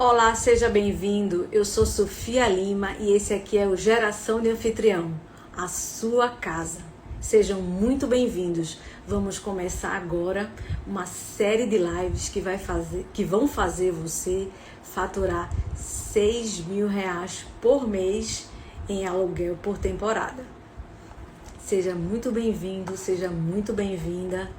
Olá, seja bem-vindo. Eu sou Sofia Lima e esse aqui é o Geração de Anfitrião, a sua casa. Sejam muito bem-vindos. Vamos começar agora uma série de lives que vão fazer você faturar R$6.000 por mês em aluguel por temporada. Seja muito bem-vindo, seja muito bem-vinda.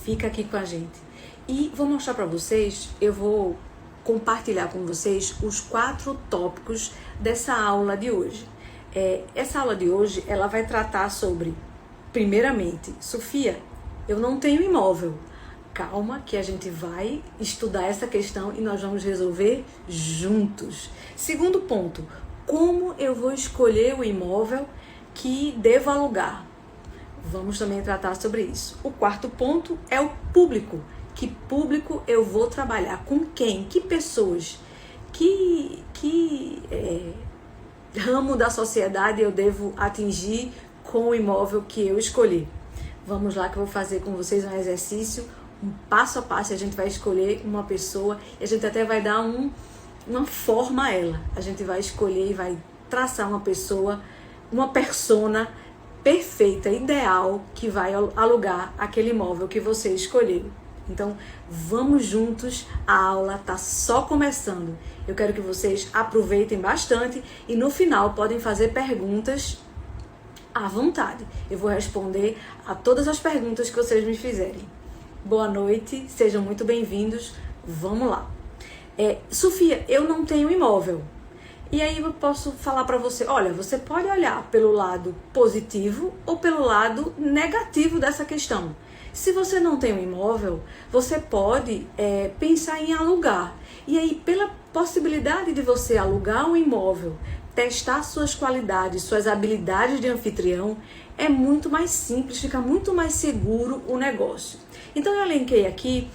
Fica aqui com a gente. E vou mostrar para vocês, eu vou compartilhar com vocês os 4 tópicos dessa aula de hoje. Essa aula de hoje, ela vai tratar sobre, primeiramente, Sofia, eu não tenho imóvel. Calma que a gente vai estudar essa questão e nós vamos resolver juntos. Segundo ponto, como eu vou escolher o imóvel que devo alugar? Vamos também tratar sobre isso. O quarto ponto é o público. Que público eu vou trabalhar? Com quem? Que pessoas? Que ramo da sociedade eu devo atingir com o imóvel que eu escolhi? Vamos lá que eu vou fazer com vocês um exercício, um passo a passo. A gente vai escolher uma pessoa e a gente até vai dar uma forma a ela. A gente vai escolher e vai traçar uma pessoa, uma persona perfeita, ideal, que vai alugar aquele imóvel que você escolheu. Então, vamos juntos, a aula está só começando. Eu quero que vocês aproveitem bastante e no final podem fazer perguntas à vontade. Eu vou responder a todas as perguntas que vocês me fizerem. Boa noite, sejam muito bem-vindos. Vamos lá. Sofia, eu não tenho imóvel. E aí eu posso falar para você, olha, você pode olhar pelo lado positivo ou pelo lado negativo dessa questão. Se você não tem um imóvel, você pode pensar em alugar. E aí, pela possibilidade de você alugar um imóvel, testar suas qualidades, suas habilidades de anfitrião, é muito mais simples, fica muito mais seguro o negócio. Então, eu elenquei aqui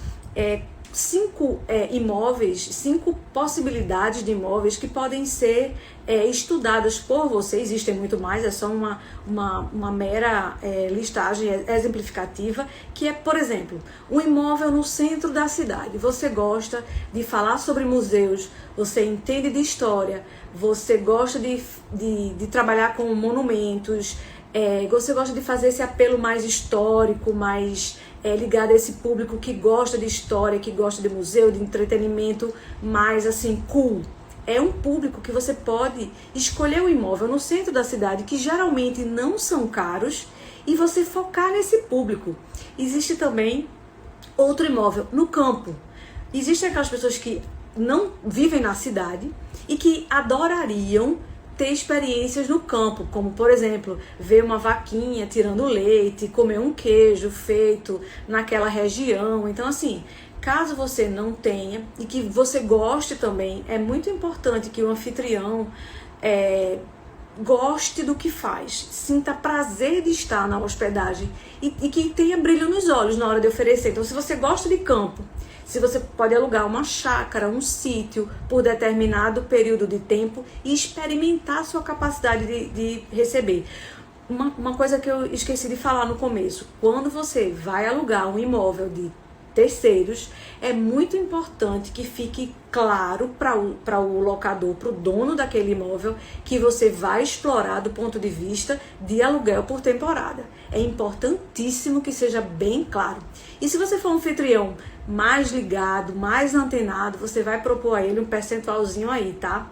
5 imóveis, 5 possibilidades de imóveis que podem ser estudadas por você. Existem muito mais, é só uma mera listagem exemplificativa, que é, por exemplo, um imóvel no centro da cidade. Você gosta de falar sobre museus, você entende de história, você gosta de trabalhar com monumentos, você gosta de fazer esse apelo mais histórico, mais ligado a esse público que gosta de história, que gosta de museu, de entretenimento mais assim, cool. É um público que você pode escolher um imóvel no centro da cidade, que geralmente não são caros, e você focar nesse público. Existe também outro imóvel no campo. Existem aquelas pessoas que não vivem na cidade e que adorariam ter experiências no campo, como por exemplo, ver uma vaquinha tirando leite, comer um queijo feito naquela região. Então assim, caso você não tenha e que você goste também, é muito importante que o anfitrião goste do que faz, sinta prazer de estar na hospedagem e que tenha brilho nos olhos na hora de oferecer. Então se você gosta de campo, se você pode alugar uma chácara, um sítio por determinado período de tempo e experimentar a sua capacidade de receber. Uma coisa que eu esqueci de falar no começo, quando você vai alugar um imóvel de terceiros, é muito importante que fique claro para o locador, para o dono daquele imóvel, que você vai explorar do ponto de vista de aluguel por temporada. É importantíssimo que seja bem claro. E se você for um anfitrião mais ligado, mais antenado, você vai propor a ele um percentualzinho aí, tá?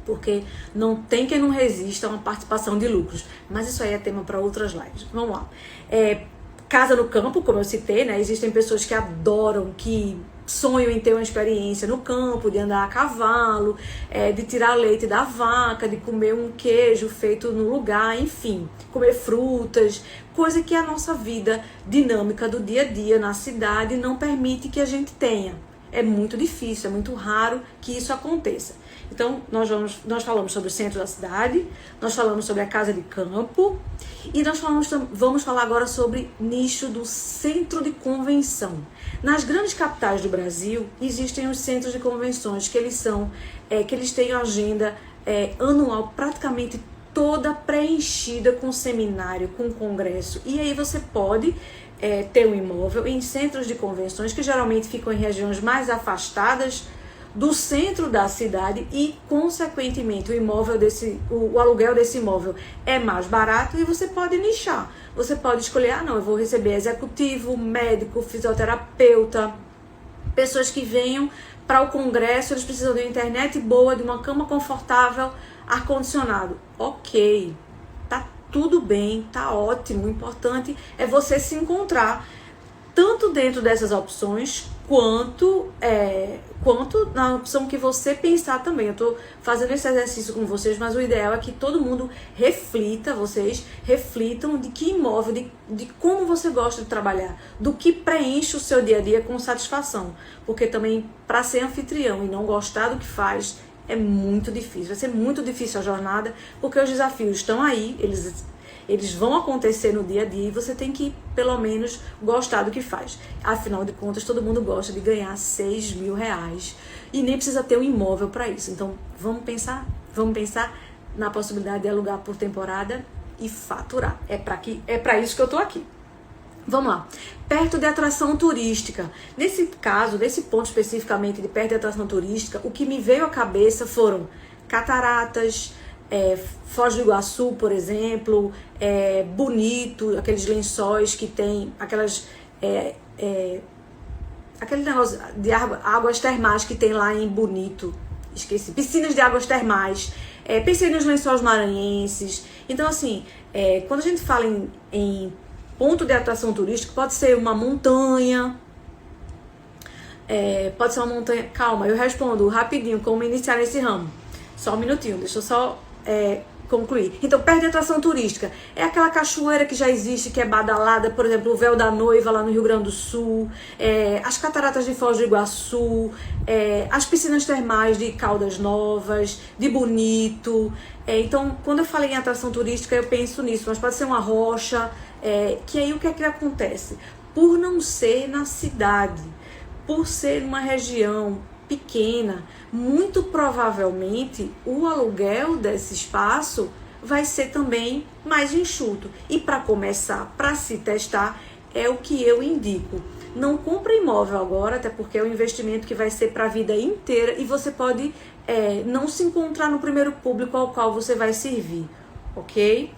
Porque não tem quem não resista a uma participação de lucros. Mas isso aí é tema para outras lives. Vamos lá. Casa no campo, como eu citei, né? Existem pessoas que adoram, que sonham em ter uma experiência no campo, de andar a cavalo, de tirar leite da vaca, de comer um queijo feito no lugar, enfim, comer frutas, coisa que a nossa vida dinâmica do dia a dia na cidade não permite que a gente tenha. É muito difícil, é muito raro que isso aconteça. Então, nós falamos sobre o centro da cidade, nós falamos sobre a casa de campo e nós vamos falar agora sobre nicho do centro de convenção. Nas grandes capitais do Brasil, existem os centros de convenções, que eles têm a agenda anual praticamente toda preenchida com seminário, com congresso. E aí você pode ter um imóvel em centros de convenções que geralmente ficam em regiões mais afastadas do centro da cidade e, consequentemente, o aluguel desse imóvel é mais barato e você pode nichar. Você pode escolher, não, eu vou receber executivo, médico, fisioterapeuta, pessoas que venham para o congresso, eles precisam de uma internet boa, de uma cama confortável, ar-condicionado. Ok, tá tudo bem, tá ótimo. O importante é você se encontrar tanto dentro dessas opções, quanto na opção que você pensar também. Eu tô fazendo esse exercício com vocês, mas o ideal é que todo mundo vocês reflitam de que imóvel, de como você gosta de trabalhar, do que preenche o seu dia a dia com satisfação. Porque também, para ser anfitrião e não gostar do que faz, é muito difícil. Vai ser muito difícil a jornada, porque os desafios estão aí, eles vão acontecer no dia a dia e você tem que, pelo menos, gostar do que faz. Afinal de contas, todo mundo gosta de ganhar 6 mil reais e nem precisa ter um imóvel para isso. Então, vamos pensar na possibilidade de alugar por temporada e faturar. É para isso que eu tô aqui. Vamos lá. Perto de atração turística. Nesse caso, nesse ponto especificamente de perto de atração turística, o que me veio à cabeça foram cataratas, Foz do Iguaçu, por exemplo, Bonito, aqueles lençóis que tem aquele negócio de águas termais que tem lá em Bonito, esqueci, piscinas de águas termais, pensei nos lençóis maranhenses. Então, assim, quando a gente fala em ponto de atração turística, pode ser uma montanha, calma, eu respondo rapidinho como iniciar nesse ramo, só um minutinho, deixa eu só concluir. Então, perto de atração turística é aquela cachoeira que já existe, que é badalada, por exemplo, o Véu da Noiva lá no Rio Grande do Sul, as cataratas de Foz do Iguaçu, as piscinas termais de Caldas Novas, de Bonito. Então, quando eu falei em atração turística, eu penso nisso, mas pode ser uma rocha, que aí o que é que acontece? Por não ser na cidade, por ser uma região pequena, muito provavelmente o aluguel desse espaço vai ser também mais enxuto. E para começar, para se testar, é o que eu indico. Não compre imóvel agora, até porque é um investimento que vai ser para a vida inteira e você pode não se encontrar no primeiro público ao qual você vai servir, ok?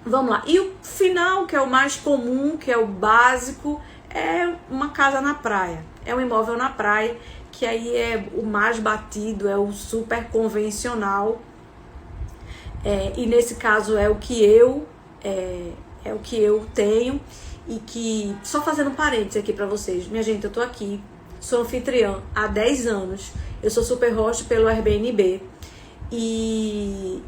Vamos lá. E o final, que é o mais comum, que é o básico, é uma casa na praia. É um imóvel na praia, que aí é o mais batido, é o super convencional. E nesse caso é o que eu tenho. E que, só fazendo parênteses aqui pra vocês, minha gente, eu tô aqui, sou anfitriã há 10 anos, eu sou super host pelo Airbnb. E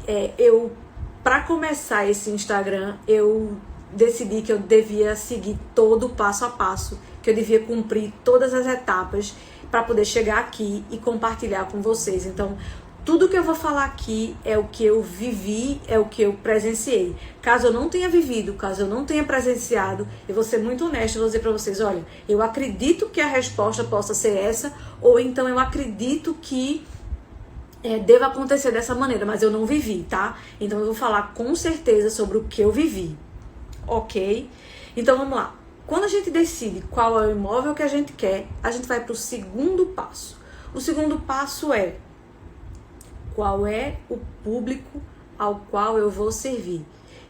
para começar esse Instagram, eu decidi que eu devia seguir todo o passo a passo, que eu devia cumprir todas as etapas para poder chegar aqui e compartilhar com vocês. Então, tudo que eu vou falar aqui é o que eu vivi, é o que eu presenciei. Caso eu não tenha vivido, caso eu não tenha presenciado, eu vou ser muito honesta e vou dizer para vocês, olha, eu acredito que a resposta possa ser essa, ou então eu acredito que deva acontecer dessa maneira, mas eu não vivi, tá? Então eu vou falar com certeza sobre o que eu vivi, ok? Então vamos lá. Quando a gente decide qual é o imóvel que a gente quer, a gente vai para o segundo passo. O segundo passo é qual é o público ao qual eu vou servir.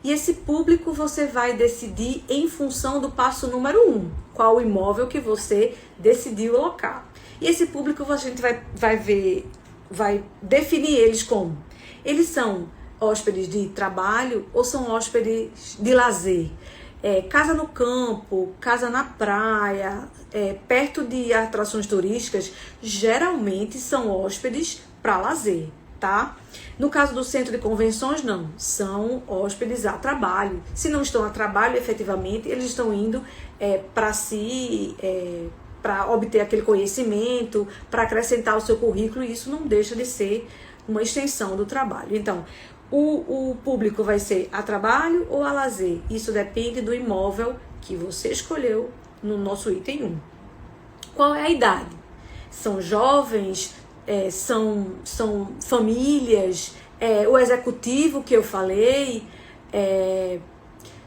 E esse público você vai decidir em função do passo número 1, qual o imóvel que você decidiu alocar. E esse público a gente vai definir eles como: eles são hóspedes de trabalho ou são hóspedes de lazer? Casa no campo, casa na praia, perto de atrações turísticas, geralmente são hóspedes para lazer, tá? No caso do centro de convenções, não, são hóspedes a trabalho. Se não estão a trabalho, efetivamente, eles estão indo para obter aquele conhecimento, para acrescentar o seu currículo, e isso não deixa de ser uma extensão do trabalho. Então, o público vai ser a trabalho ou a lazer? Isso depende do imóvel que você escolheu no nosso item 1. Qual é a idade? São jovens? São famílias? O executivo que eu falei?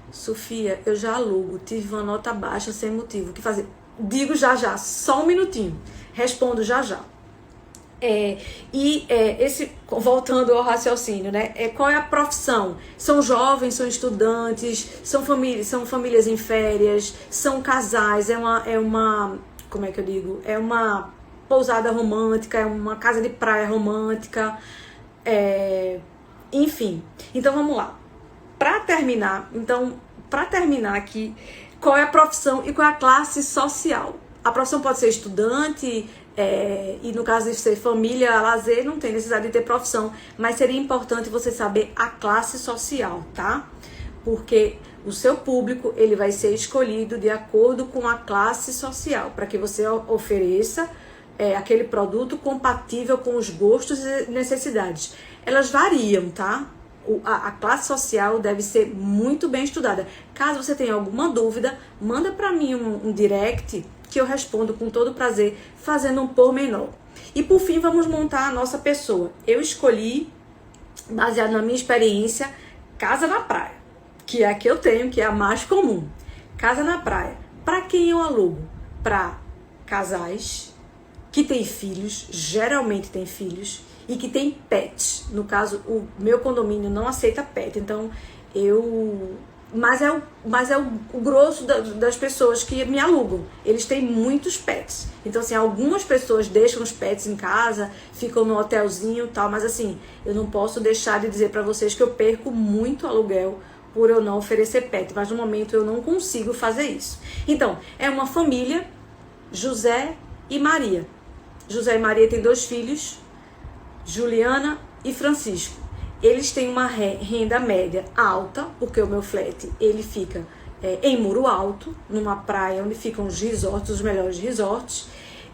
Sofia, eu já alugo, tive uma nota baixa sem motivo. O que fazer? Digo já, só um minutinho. Respondo já. Voltando ao raciocínio, né? Qual é a profissão? São jovens, são estudantes, são famílias em férias, são casais, como é que eu digo? É uma pousada romântica, é uma casa de praia romântica, enfim. Então vamos lá. Para terminar aqui, qual é a profissão e qual é a classe social? A profissão pode ser estudante, e no caso de ser família, lazer, não tem necessidade de ter profissão, mas seria importante você saber a classe social, tá? Porque o seu público, ele vai ser escolhido de acordo com a classe social, para que você ofereça aquele produto compatível com os gostos e necessidades. Elas variam, tá? A classe social deve ser muito bem estudada. Caso você tenha alguma dúvida, manda para mim um direct que eu respondo com todo prazer, fazendo um pormenor. E por fim, vamos montar a nossa pessoa. Eu escolhi, baseado na minha experiência, casa na praia, que é a que eu tenho, que é a mais comum. Casa na praia. Para quem eu alugo? Para casais que têm filhos, geralmente têm filhos, e que tem pets. No caso, o meu condomínio não aceita pet, então Mas é o grosso das pessoas que me alugam. Eles têm muitos pets. Então, assim, algumas pessoas deixam os pets em casa, ficam no hotelzinho e tal, mas assim, eu não posso deixar de dizer pra vocês que eu perco muito aluguel por eu não oferecer pet, mas no momento eu não consigo fazer isso. Então, é uma família, José e Maria. José e Maria têm 2 filhos, Juliana e Francisco. Eles têm uma renda média alta, porque o meu flat, ele fica em Muro Alto, numa praia onde ficam os resorts, os melhores resorts.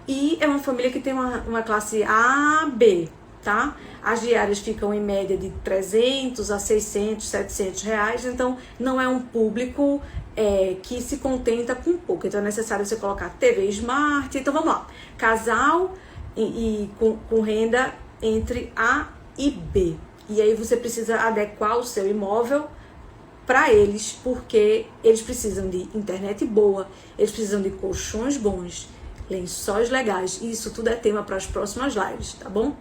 E é uma família que tem uma classe A, B, tá? As diárias ficam em média de 300 a 600, 700 reais. Então, não é um público que se contenta com pouco. Então, é necessário você colocar TV Smart. Então, vamos lá. Casal com renda entre A e B. E aí você precisa adequar o seu imóvel para eles, porque eles precisam de internet boa, eles precisam de colchões bons, lençóis legais. E isso tudo é tema para as próximas lives, tá bom?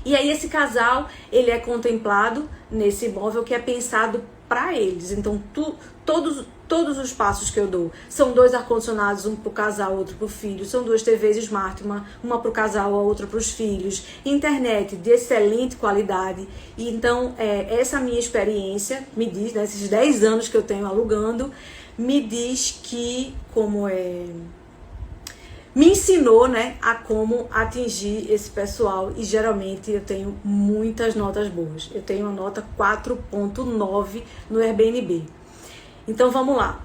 E aí esse casal, ele é contemplado nesse imóvel que é pensado para eles. Então, todos os passos que eu dou são 2 ar-condicionados, um pro casal, outro pro filho, são 2 TVs Smart, uma pro casal, a outra pros filhos, internet de excelente qualidade. E então, essa minha experiência me diz, né, esses 10 anos que eu tenho alugando, me diz que me ensinou, né, a como atingir esse pessoal, e geralmente eu tenho muitas notas boas. Eu tenho uma nota 4.9 no Airbnb. Então vamos lá.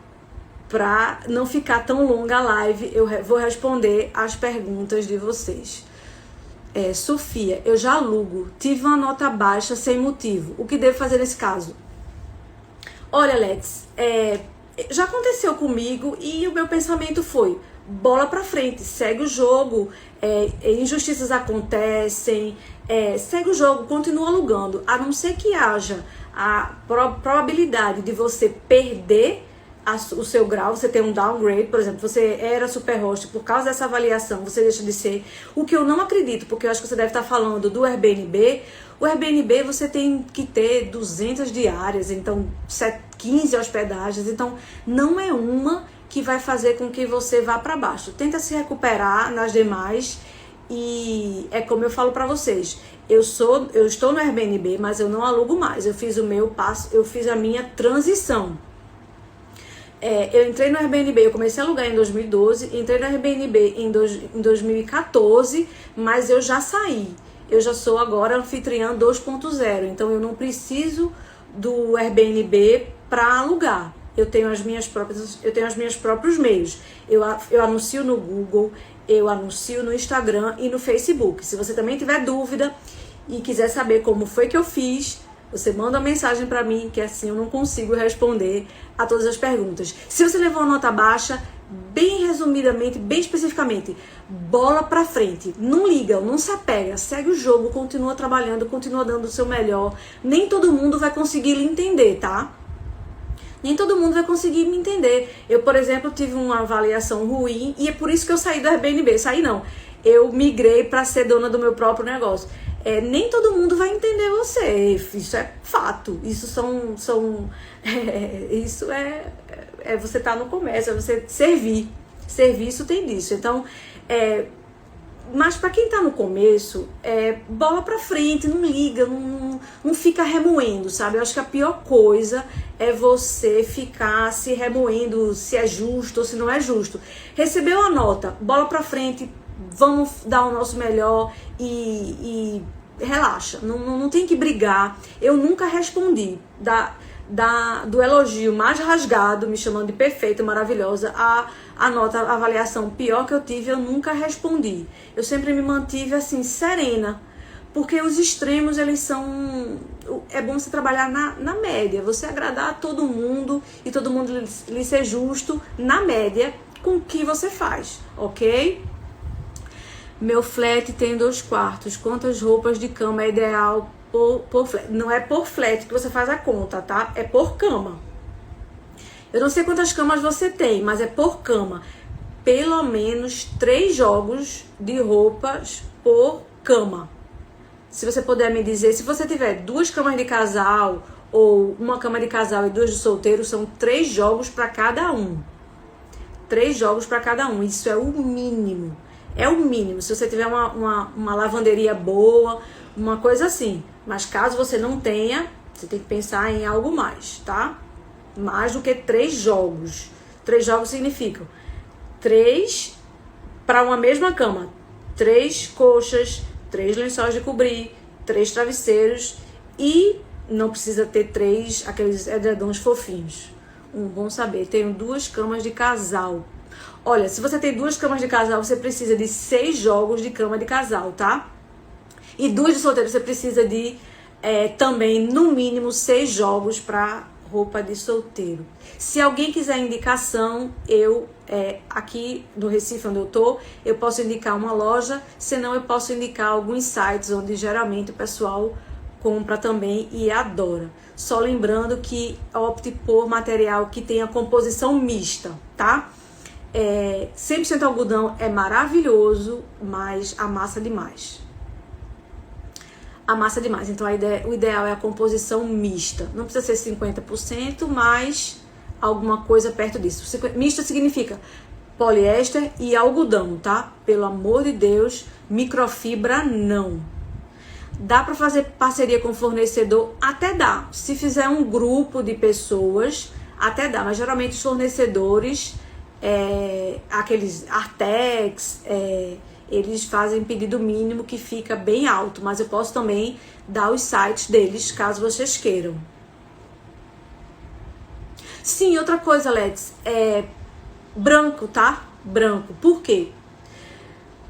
Para não ficar tão longa a live, eu vou responder as perguntas de vocês. Sofia, eu já alugo, tive uma nota baixa sem motivo. O que devo fazer nesse caso? Olha, Let's, já aconteceu comigo e o meu pensamento foi: bola pra frente, segue o jogo, injustiças acontecem, segue o jogo, continua alugando, a não ser que haja a probabilidade de você perder o seu grau, você tem um downgrade, por exemplo, você era super host, por causa dessa avaliação você deixa de ser, o que eu não acredito, porque eu acho que você deve estar falando do Airbnb. O Airbnb você tem que ter 200 diárias, então 15 hospedagens, então não é uma que vai fazer com que você vá para baixo. Tenta se recuperar nas demais. E é como eu falo para vocês, eu estou no Airbnb, mas eu não alugo mais. Eu fiz eu fiz a minha transição. Eu entrei no Airbnb, eu comecei a alugar em 2012, entrei no Airbnb em 2014, mas eu já saí. Eu já sou agora anfitriã 2.0, então eu não preciso do Airbnb para alugar. Eu tenho os meus próprios meios. Eu anuncio no Google, eu anuncio no Instagram e no Facebook. Se você também tiver dúvida e quiser saber como foi que eu fiz, você manda uma mensagem para mim, que assim eu não consigo responder a todas as perguntas. Se você levou uma nota baixa, bem resumidamente, bem especificamente, bola pra frente. Não liga, não se apega, segue o jogo, continua trabalhando, continua dando o seu melhor. Nem todo mundo vai conseguir lhe entender, tá? Nem todo mundo vai conseguir me entender. Eu, por exemplo, tive uma avaliação ruim e é por isso que eu saí do Airbnb. Saí não. eu migrei para ser dona do meu próprio negócio. Nem todo mundo vai entender você, isso é fato, isso isso é você estar no comércio, é você servir, serviço tem disso. Então, mas para quem tá no começo, bola pra frente, não liga, não fica remoendo, sabe? Eu acho que a pior coisa é você ficar se remoendo se é justo ou se não é justo. Recebeu a nota, bola pra frente, vamos dar o nosso melhor e relaxa, não tem que brigar. Eu nunca respondi do elogio mais rasgado, me chamando de perfeita, maravilhosa, a nota, a avaliação pior que eu tive, eu nunca respondi. Eu sempre me mantive assim, serena, porque os extremos, eles são... É bom você trabalhar na média, você agradar a todo mundo e todo mundo lhe ser justo na média com o que você faz, ok? Meu flat tem 2 quartos, quantas roupas de cama é ideal por flat? Não é por flat que você faz a conta, tá? É por cama. Eu não sei quantas camas você tem, mas é por cama. Pelo menos 3 jogos de roupas por cama. Se você puder me dizer, se você tiver 2 camas de casal ou uma cama de casal e 2 de solteiro, são 3 jogos para cada um. 3 jogos para cada um. Isso é o mínimo. É o mínimo. Se você tiver uma lavanderia boa, uma coisa assim. Mas caso você não tenha, você tem que pensar em algo mais, tá? Mais do que 3 jogos. 3 jogos significam 3 para uma mesma cama. 3 coxas, 3 lençóis de cobrir, 3 travesseiros e não precisa ter 3 aqueles edredons fofinhos. Bom saber. Tenho 2 camas de casal. Olha, se você tem 2 camas de casal, você precisa de 6 jogos de cama de casal, tá? E 2 de solteiro, você precisa de também, no mínimo, 6 jogos para roupa de solteiro. Se alguém quiser indicação, aqui no Recife, onde eu tô, eu posso indicar uma loja, senão eu posso indicar alguns sites onde geralmente o pessoal compra também e adora. Só lembrando que opte por material que tenha composição mista, tá? 100% algodão é maravilhoso, mas amassa demais. Amassa demais. Então o ideal é a composição mista. Não precisa ser 50%, mas alguma coisa perto disso. Mista significa poliéster e algodão, tá? Pelo amor de Deus, microfibra não. Dá para fazer parceria com fornecedor? Até dá. Se fizer um grupo de pessoas, até dá. Mas geralmente os fornecedores, aqueles Artex, eles fazem pedido mínimo que fica bem alto. Mas eu posso também dar os sites deles, caso vocês queiram. Sim, outra coisa, Alex, branco, tá? Branco. Por quê?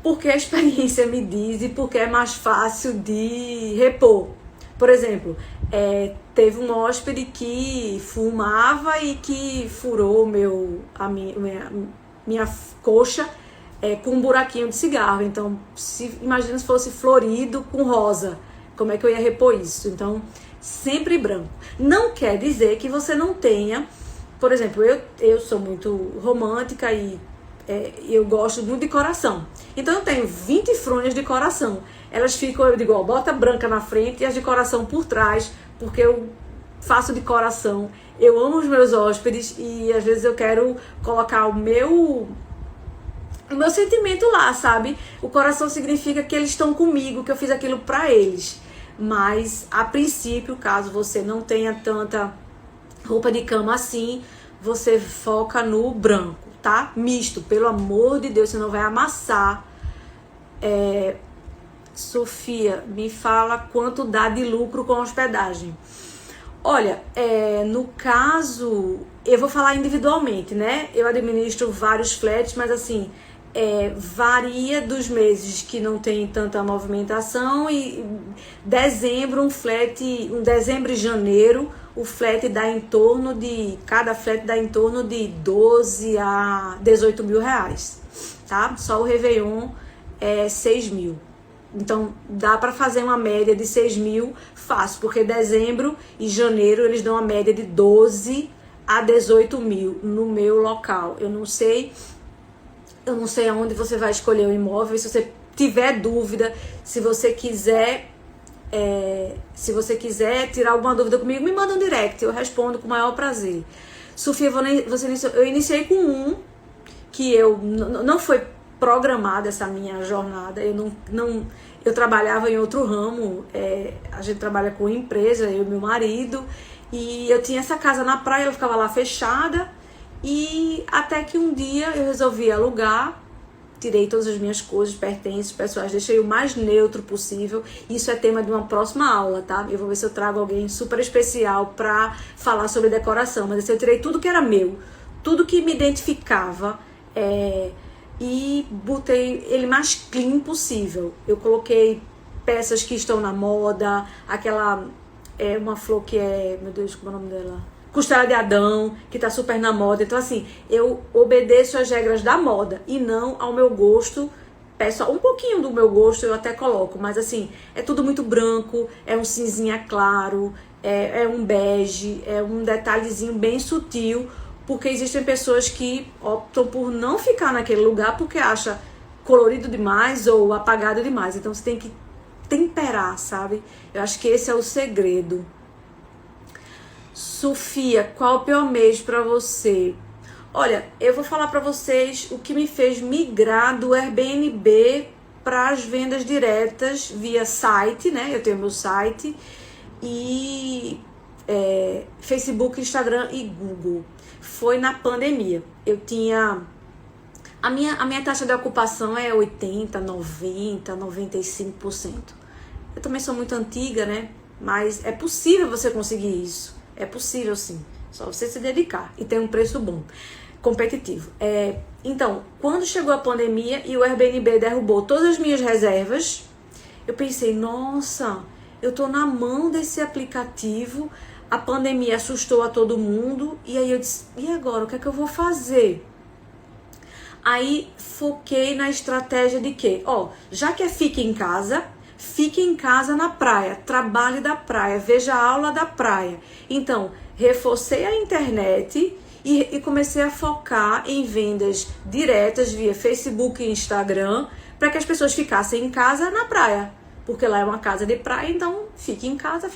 Porque a experiência me diz e porque é mais fácil de repor. Por exemplo, teve um hóspede que fumava e que furou minha coxa com um buraquinho de cigarro. Então, imagina se fosse florido com rosa. Como é que eu ia repor isso? Então, sempre branco. Não quer dizer que você não tenha... Por exemplo, eu sou muito romântica e eu gosto muito de coração. Então eu tenho 20 fronhas de coração. Elas ficam, eu digo, bota branca na frente e as de coração por trás, porque eu faço de coração. Eu amo os meus hóspedes e às vezes eu quero colocar o meu sentimento lá, sabe? O coração significa que eles estão comigo, que eu fiz aquilo pra eles. Mas, a princípio, caso você não tenha tanta roupa de cama assim, você foca no branco, tá? Misto, pelo amor de Deus, você não vai amassar. Sofia, me fala quanto dá de lucro com hospedagem. Olha, no caso, eu vou falar individualmente, né? Eu administro vários flats, mas assim, varia dos meses que não tem tanta movimentação e dezembro, um dezembro e janeiro, o flat dá em torno de, cada flat dá em torno de 12 a 18 mil reais, tá? Só o Réveillon é 6 mil. Então, dá para fazer uma média de 6 mil fácil, porque dezembro e janeiro eles dão uma média de 12 a 18 mil no meu local. Eu não sei aonde você vai escolher o imóvel, se você tiver dúvida, se você quiser tirar alguma dúvida comigo, me manda um direct, eu respondo com o maior prazer. Sofia, eu iniciei com que não foi programada essa minha jornada, eu trabalhava em outro ramo, a gente trabalha com empresa, eu e meu marido, e eu tinha essa casa na praia, ela ficava lá fechada, e até que um dia eu resolvi alugar, tirei todas as minhas coisas, pertences pessoais, deixei o mais neutro possível. Isso é tema de uma próxima aula, tá? Eu vou ver se eu trago alguém super especial pra falar sobre decoração, mas assim, eu tirei tudo que era meu, tudo que me identificava, e botei ele mais clean possível. Eu coloquei peças que estão na moda, uma flor que meu Deus, como é o nome dela? Costela de Adão, que tá super na moda. Então assim, eu obedeço às regras da moda e não ao meu gosto pessoal. Um pouquinho do meu gosto eu até coloco, mas assim, é tudo muito branco, é um cinzinha claro, é um bege, é um detalhezinho bem sutil, porque existem pessoas que optam por não ficar naquele lugar porque acha colorido demais ou apagado demais. Então você tem que temperar, sabe? Eu acho que esse é o segredo. Sofia, qual o pior mês pra você? Olha, eu vou falar pra vocês o que me fez migrar do Airbnb para as vendas diretas via site, né? Eu tenho meu site e Facebook, Instagram e Google. Foi na pandemia. Eu tinha... A minha taxa de ocupação é 80%, 90%, 95%. Eu também sou muito antiga, né? Mas é possível você conseguir isso. É possível sim. Só você se dedicar. E tem um preço bom, competitivo. Então, quando chegou a pandemia e o Airbnb derrubou todas as minhas reservas, eu pensei, nossa, eu tô na mão desse aplicativo, a pandemia assustou a todo mundo, e aí eu disse, e agora, o que é que eu vou fazer? Aí foquei na estratégia de que, já que fique em casa na praia, trabalhe da praia, veja a aula da praia. Então, reforcei a internet e comecei a focar em vendas diretas via Facebook e Instagram, para que as pessoas ficassem em casa na praia, porque lá é uma casa de praia, então fique em casa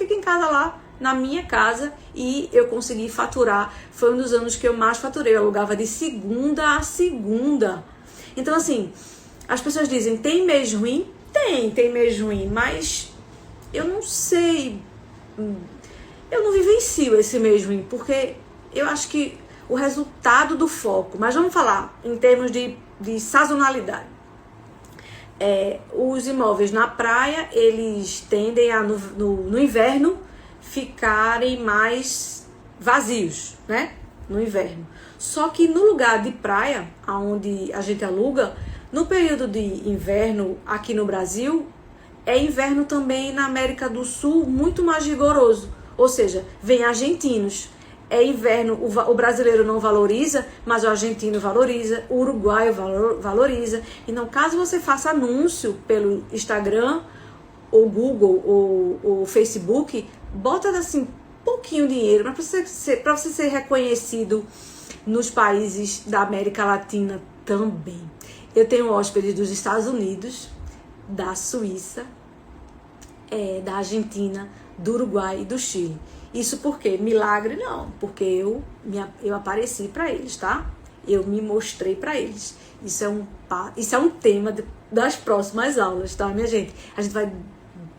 lá na minha casa, e eu consegui faturar. Foi um dos anos que eu mais faturei, eu alugava de segunda a segunda. Então assim, as pessoas dizem, tem mês ruim? Tem mês ruim, mas eu não sei, eu não vivencio esse mês ruim, porque eu acho que o resultado do foco, mas vamos falar em termos de sazonalidade. Os imóveis na praia, eles tendem a no inverno ficarem mais vazios, né? No inverno. Só que no lugar de praia, onde a gente aluga, no período de inverno aqui no Brasil, é inverno também na América do Sul muito mais rigoroso. Ou seja, vem argentinos. É inverno, o brasileiro não valoriza, mas o argentino valoriza, o uruguaio valoriza. Então, caso você faça anúncio pelo Instagram, ou Google, ou Facebook, bota assim pouquinho dinheiro, mas para você ser reconhecido nos países da América Latina também. Eu tenho hóspedes dos Estados Unidos, da Suíça, da Argentina, do Uruguai e do Chile. Isso por quê? Milagre não, porque eu apareci para eles, tá? Eu me mostrei para eles. Isso é um tema das próximas aulas, tá, minha gente? A gente vai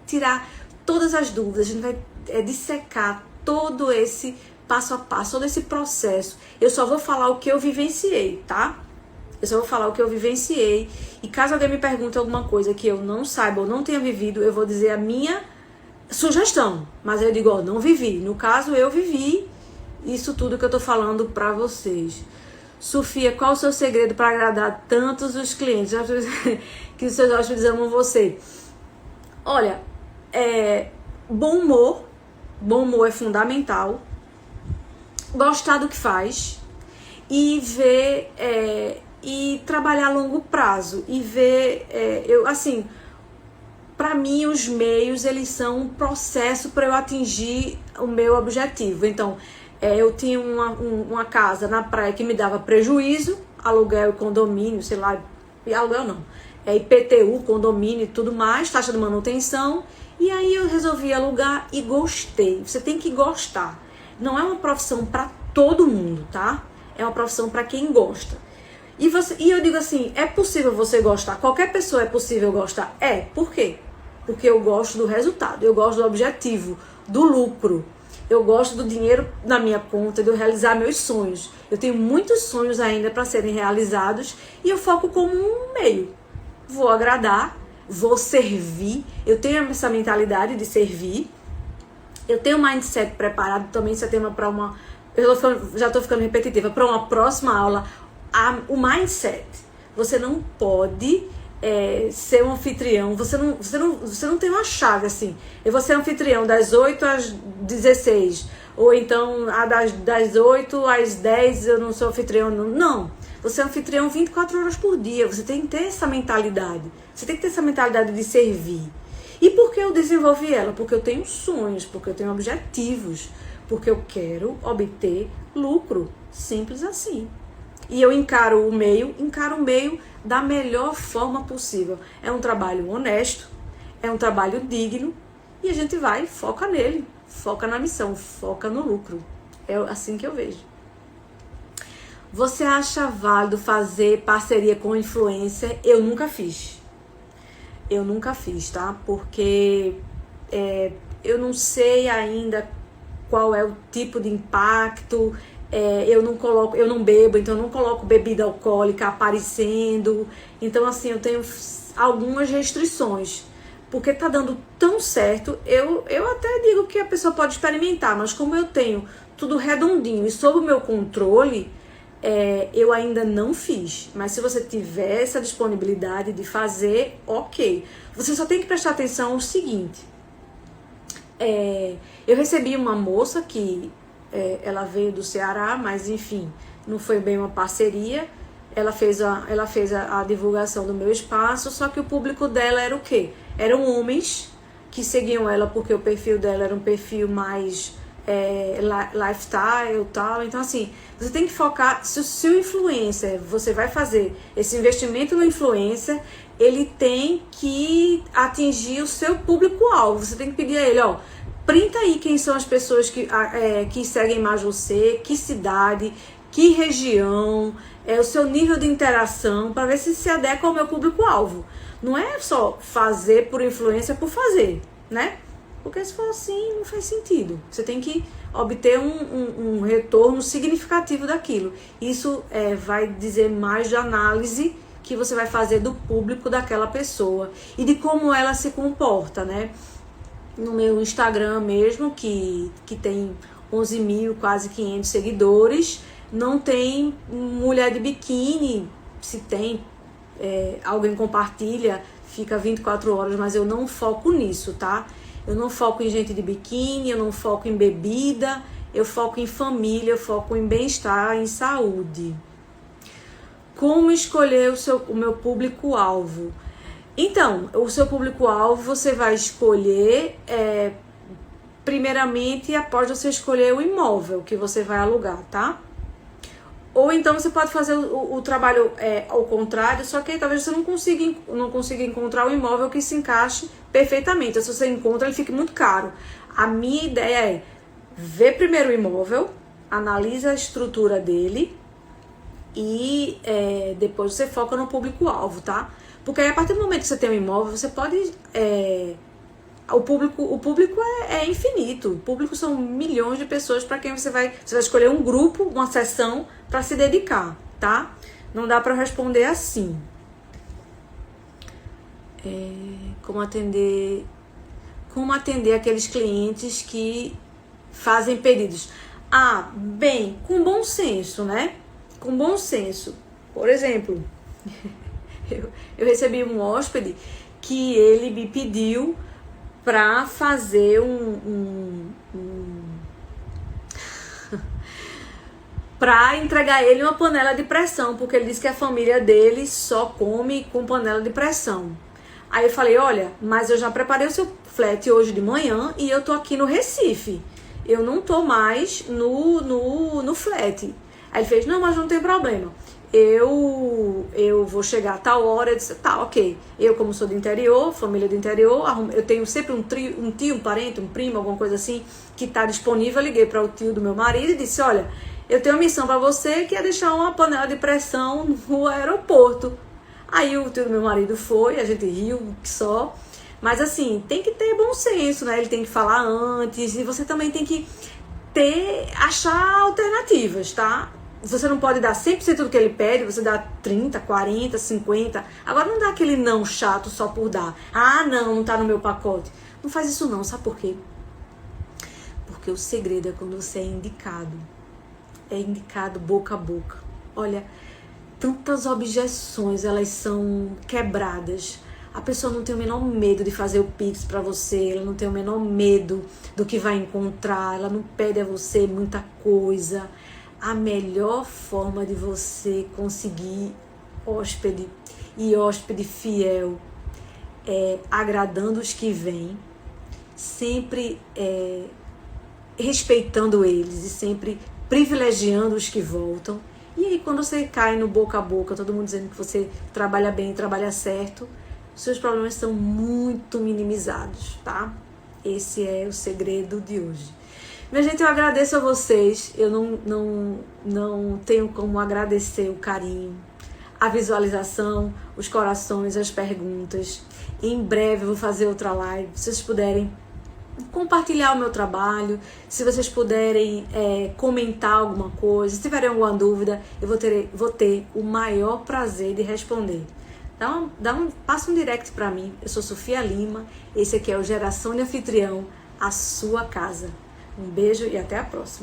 tirar todas as dúvidas, a gente vai dissecar todo esse passo a passo, todo esse processo. Eu só vou falar o que eu vivenciei, tá? Eu só vou falar o que eu vivenciei. E caso alguém me pergunte alguma coisa que eu não saiba ou não tenha vivido, eu vou dizer a minha sugestão. Mas eu digo, não vivi. No caso, eu vivi isso tudo que eu tô falando pra vocês. Sofia, qual o seu segredo para agradar tantos os clientes? Que os seus hóspedes amam você. Olha, bom humor. Bom humor é fundamental. Gostar do que faz. E ver... e trabalhar a longo prazo. E ver... para mim, os meios, eles são um processo para eu atingir o meu objetivo. Então, eu tinha uma casa na praia que me dava prejuízo, aluguel e condomínio, sei lá, e aluguel não. IPTU, condomínio e tudo mais, taxa de manutenção. E aí eu resolvi alugar e gostei. Você tem que gostar. Não é uma profissão para todo mundo, tá? É uma profissão para quem gosta. E eu digo assim, é possível você gostar? Qualquer pessoa é possível gostar? É. Por quê? Porque eu gosto do resultado, eu gosto do objetivo, do lucro. Eu gosto do dinheiro na minha conta, de eu realizar meus sonhos. Eu tenho muitos sonhos ainda para serem realizados e eu foco como um meio. Vou agradar, vou servir. Eu tenho essa mentalidade de servir. Eu tenho um mindset preparado também. Isso é tema para uma... já estou ficando repetitiva. Para uma próxima aula, o mindset. Você não pode ser um anfitrião. Você não tem uma chave assim. Eu vou ser anfitrião das 8 às 16. Ou então das 8 às 10 eu não sou anfitrião. Não. Você é anfitrião 24 horas por dia. Você tem que ter essa mentalidade. Você tem que ter essa mentalidade de servir. E por que eu desenvolvi ela? Porque eu tenho sonhos, porque eu tenho objetivos, porque eu quero obter lucro. Simples assim. E eu encaro o meio da melhor forma possível. É um trabalho honesto, é um trabalho digno e a gente vai, foca nele, foca na missão, foca no lucro. É assim que eu vejo. Você acha válido fazer parceria com influencer? Eu nunca fiz. Tá? Porque eu não sei ainda qual é o tipo de impacto. Eu não bebo, então eu não coloco bebida alcoólica aparecendo. Então, assim, eu tenho algumas restrições. Porque tá dando tão certo, eu até digo que a pessoa pode experimentar, mas como eu tenho tudo redondinho e sob o meu controle, eu ainda não fiz. Mas se você tiver essa disponibilidade de fazer, ok. Você só tem que prestar atenção ao seguinte. Eu recebi uma moça que ela veio do Ceará, mas enfim, não foi bem uma parceria. Ela fez a divulgação do meu espaço, só que o público dela era o quê? Eram homens que seguiam ela porque o perfil dela era um perfil mais lifestyle e tal. Então, assim, você tem que focar. Se o influencer, você vai fazer esse investimento no influencer, ele tem que atingir o seu público-alvo. Você tem que pedir a ele, ó, printa aí quem são as pessoas que seguem mais você, que cidade, que região, o seu nível de interação, para ver se adequa ao meu público-alvo. Não é só fazer por influência por fazer, né? Porque se for assim, não faz sentido. Você tem que obter um retorno significativo daquilo. Isso vai dizer mais de análise que você vai fazer do público daquela pessoa e de como ela se comporta, né? No meu Instagram mesmo, que tem 11 mil, quase 500 seguidores, não tem mulher de biquíni. Se tem, alguém compartilha, fica 24 horas, mas eu não foco nisso, tá? Eu não foco em gente de biquíni, eu não foco em bebida, eu foco em família, eu foco em bem-estar, em saúde. Como escolher o meu público-alvo? Então, o seu público-alvo você vai escolher primeiramente após você escolher o imóvel que você vai alugar, tá? Ou então você pode fazer o trabalho ao contrário, só que aí talvez você não consiga encontrar o imóvel que se encaixe perfeitamente. Se você encontra, ele fica muito caro. A minha ideia é ver primeiro o imóvel, analisa a estrutura dele e depois você foca no público-alvo, tá? Porque aí a partir do momento que você tem um imóvel, você pode... O público é infinito. O público são milhões de pessoas para quem você vai escolher um grupo, uma seção para se dedicar, tá? Não dá para responder assim. Como atender aqueles clientes que fazem pedidos? Bem, com bom senso, né? Com bom senso. Por exemplo, eu recebi um hóspede que ele me pediu para fazer para entregar ele uma panela de pressão, porque ele disse que a família dele só come com panela de pressão. Aí eu falei, olha, mas eu já preparei o seu flat hoje de manhã e eu tô aqui no Recife. Eu não tô mais no flat. Aí ele fez, não, mas não tem problema. eu vou chegar a tal hora, eu disse, tá, ok. Eu, como sou do interior, família do interior, eu tenho sempre um tio, um parente, um primo, alguma coisa assim, que tá disponível. Eu liguei para o tio do meu marido e disse, olha, eu tenho uma missão para você, que é deixar uma panela de pressão no aeroporto. Aí o tio do meu marido foi, a gente riu só. Mas assim, tem que ter bom senso, né? Ele tem que falar antes e você também tem que achar alternativas, tá? Você não pode dar 100% do que ele pede, você dá 30, 40, 50. Agora não dá aquele não chato só por dar. Ah, não tá no meu pacote. Não faz isso não, sabe por quê? Porque o segredo é quando você é indicado. É indicado boca a boca. Olha, tantas objeções, elas são quebradas. A pessoa não tem o menor medo de fazer o Pix pra você, ela não tem o menor medo do que vai encontrar, ela não pede a você muita coisa. A melhor forma de você conseguir hóspede e hóspede fiel é agradando os que vêm, sempre respeitando eles e sempre privilegiando os que voltam. E aí quando você cai no boca a boca, todo mundo dizendo que você trabalha bem, trabalha certo, seus problemas são muito minimizados, tá? Esse é o segredo de hoje. Minha gente, eu agradeço a vocês. Eu não tenho como agradecer o carinho, a visualização, os corações, as perguntas. Em breve eu vou fazer outra live. Se vocês puderem compartilhar o meu trabalho, se vocês puderem comentar alguma coisa, se tiverem alguma dúvida, eu vou ter o maior prazer de responder. Passa um direct pra mim. Eu sou Sofia Lima. Esse aqui é o Geração de Anfitrião, a sua casa. Um beijo e até a próxima.